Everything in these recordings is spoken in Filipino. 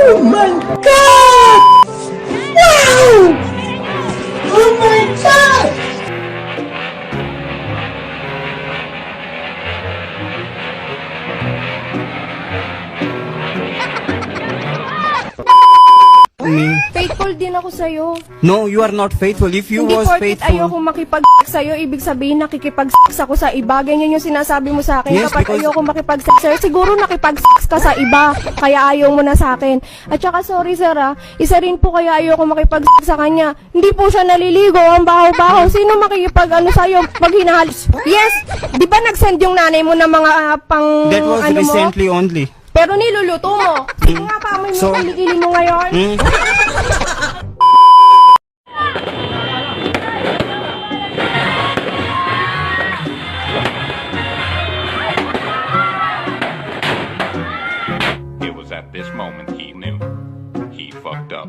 Oh my God! Wow! Oh my God! Faithful din ako sa'yo. No, you are not faithful. If you Hindi was porket faithful... ayoko makipag sa'yo, ibig sabihin nakikipag ako sa iba. Ganyan yung sinasabi mo sa akin. Yes, Kapag because- ayoko makipag sa'yo, siguro nakipag ka sa iba. Kaya ayaw mo na sa akin. At saka sorry sir isa rin po kaya ayoko makipag sa kanya. Hindi po siya naliligo, ang baho-baho. Sino makikipag sa'yo pag hinahalis? Yes! Di ba nag-send yung nanay mo ng mga pang That was ano mo? recently only. Pero niluluto mo. Sige nga pa, may So- kilikili mo ngayon. It was at this moment he knew. He fucked up.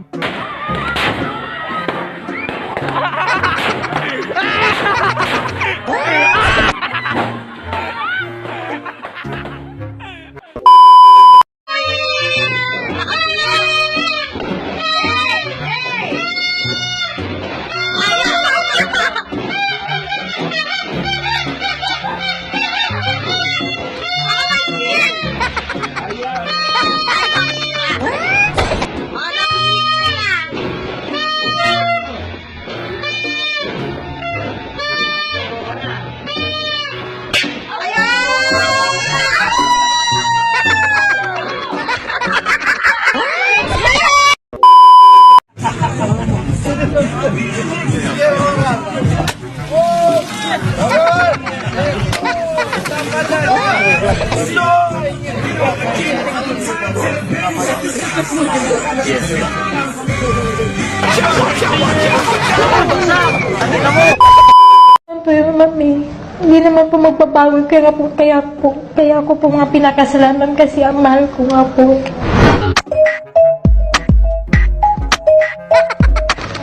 Pero mami, hindi naman po magbabago kaya ko po mga pinakasalanan kasi ang mahal ko nga po.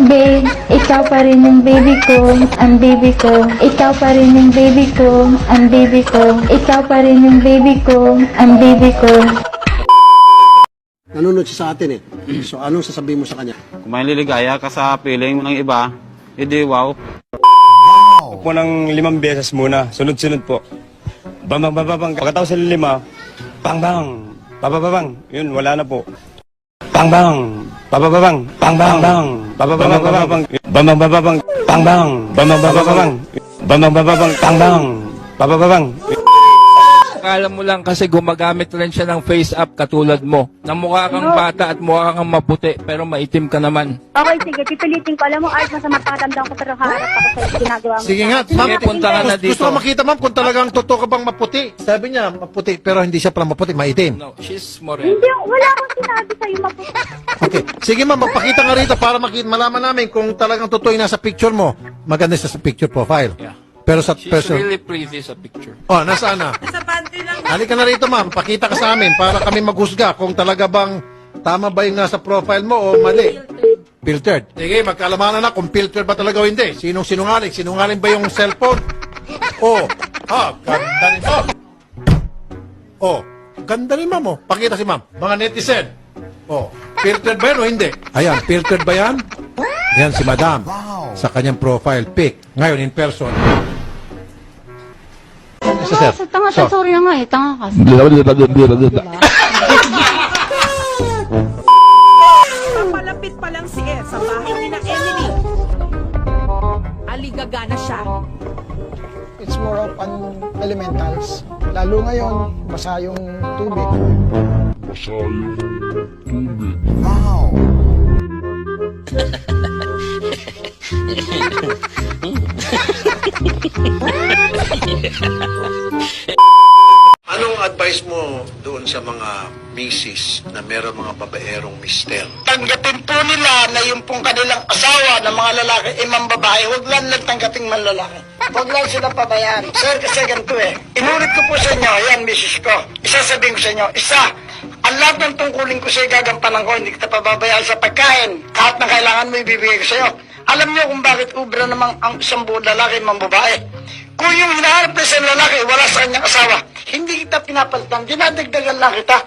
Babe, ikaw pa rin yung baby ko, ang baby ko. Ikaw pa rin yung baby ko, ang baby ko. Ikaw pa rin yung baby ko, ang baby ko. Nanonood siya sa atin eh. So anong sasabihin mo sa kanya? Kung may liligaya ka sa feeling mo ng iba, edi wow. Po ng 5 beses muna, sunod-sunod po. Bang bang bang bang bang. Pagkatapos sa 5, bang bang, bababang. Yun, wala na po. Bang bang, bababang, bang bang bang, bababang, bababang. Bang bang bababang, bang bang, bang bang bababang. Bang bang bababang, bang bang, bababang. Akala mo lang kasi gumagamit rin siya ng face up katulad mo. Na mukha kang bata at mukha kang maputi pero maitim ka naman. Okay, sige. Pipilitin ko. Alam mo, Art, masama pakiramdam ko pero harap ako sa ginagawa mo. Sige nga, Sige, ma'am. punta ka na dito. Gusto ko makita, ma'am, kung talagang totoo ka bang maputi. Sabi niya, maputi, pero hindi siya pala maputi, maitim. No, she's more. Hindi, wala akong sinabi sa'yo maputi. Okay. Sige, ma'am, magpakita nga rito para malaman namin kung talagang totoo yung nasa picture mo. Maganda siya sa picture profile. Yeah. Pero sa She's person... really pretty sa picture. Oh, nasaan na? Nasa panty lang. Halika na rito, ma'am. Pakita ka sa amin para kami maghusga kung talaga bang tama ba yung nasa profile mo o mali. Filtered. Sige, magkalamanan na kung filtered ba talaga o hindi. Sinong sinungaling? Sinungaling ba yung cellphone? Oh, ganda ni ma'am. Oh, ganda ni ma'am, oh. Pakita si ma'am. Mga netizen. Oh, filtered ba yan o hindi? Ayan, filtered ba yan? Yan si madam. Sa kanyang profile pic. Ngayon, in person. Sir. Tanga ka, sorry na nga eh, tanga ka. Papalapit pa lang si Ed sa bahay ni na Emily. Aligaga na siya. It's more of an elementals. Lalo ngayon, basa yung tubig. Anong advice mo doon sa mga misis na meron mga babaerong mister? Tanggapin po nila na yung pong kanilang asawa ng mga lalaki ay mambabae. Huwag lang tanggaping man lalaki. Huwag lang silang pabayaan. Sir, kasi ganito eh. Inulit ko po sa inyo, yan, misis ko. Isasabihin ko sa inyo, ang lahat ng tungkulin ko sa'yo gagampanan ko, hindi kita pababayaan sa pagkain. Kahit na kailangan mo, ibibigay ko sa'yo. Alam niyo kung bakit ubra namang ang isang buong lalaki mambabae? Kung yung hinahanap na isang lalaki, wala sa kanyang asawa, hindi kita pinapalitan, dinadagdagan lang kita.